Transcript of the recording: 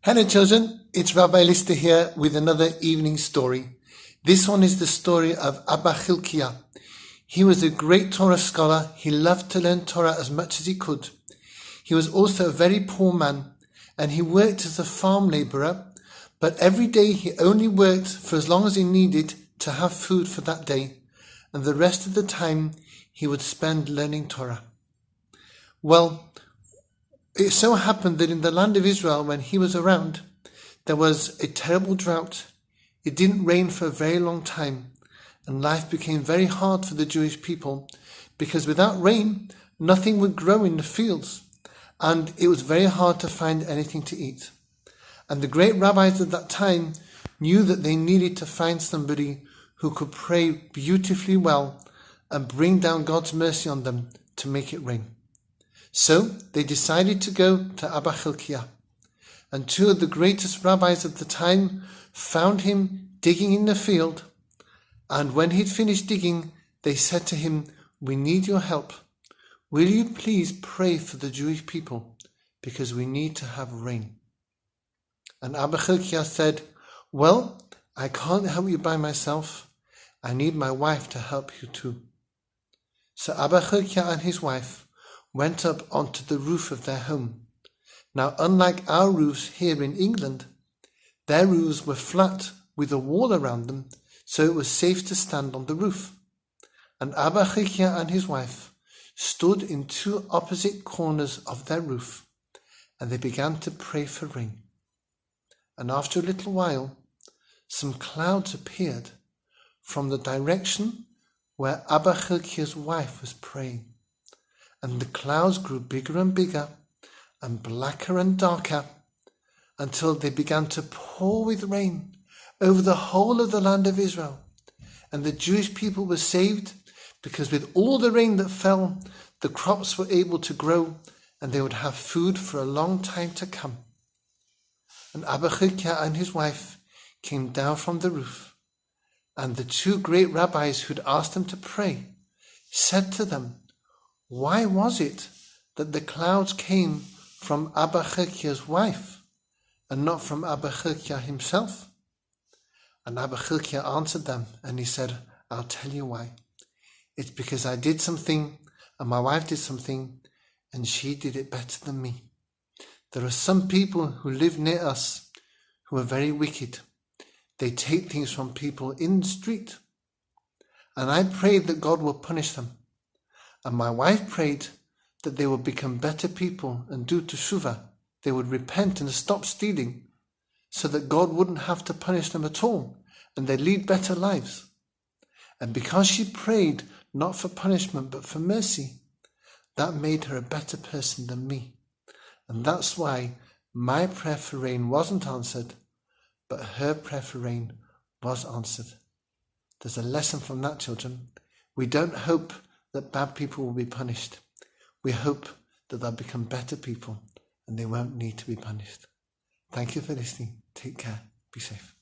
Hello children, it's Rabbi Lister here with another evening story. This one is the story of Abba Chilkiah. He was a great Torah scholar. He loved to learn Torah as much as he could. He was also a very poor man, and he worked as a farm labourer, but every day he only worked for as long as he needed to have food for that day, and the rest of the time he would spend learning Torah. Well, it so happened that in the land of Israel, when he was around, there was a terrible drought. It didn't rain for a very long time, and life became very hard for the Jewish people, because without rain, nothing would grow in the fields, and it was very hard to find anything to eat. And the great rabbis at that time knew that they needed to find somebody who could pray beautifully well and bring down God's mercy on them to make it rain. So they decided to go to Abba Chilkiah, and two of the greatest rabbis of the time found him digging in the field, and when he'd finished digging, they said to him, "We need your help. Will you please pray for the Jewish people, because we need to have rain?" And Abba Chilkiah said, "Well, I can't help you by myself. I need my wife to help you too." So Abba Chilkiah and his wife went up onto the roof of their home. Now, unlike our roofs here in England, their roofs were flat with a wall around them, so it was safe to stand on the roof. And Abba Chilkiah and his wife stood in two opposite corners of their roof, and they began to pray for rain. And after a little while, some clouds appeared from the direction where Abba Chilkiah's wife was praying. And the clouds grew bigger and bigger and blacker and darker until they began to pour with rain over the whole of the land of Israel. And the Jewish people were saved because with all the rain that fell, the crops were able to grow and they would have food for a long time to come. And Abba Chilkiah and his wife came down from the roof, and the two great rabbis who'd asked them to pray said to them, "Why was it that the clouds came from Abba Chilkiah's wife and not from Abba Chilkiah himself?" And Abba Chilkiah answered them, and he said, "I'll tell you why. It's because I did something and my wife did something and she did it better than me. There are some people who live near us who are very wicked. They take things from people in the street. And I prayed that God will punish them. And my wife prayed that they would become better people and do teshuvah. They would repent and stop stealing so that God wouldn't have to punish them at all and they'd lead better lives. And because she prayed not for punishment but for mercy, that made her a better person than me. And that's why my prayer for rain wasn't answered, but her prayer for rain was answered." There's a lesson from that, children. We don't hope that bad people will be punished. We hope that they'll become better people and they won't need to be punished. Thank you for listening. Take care. Be safe.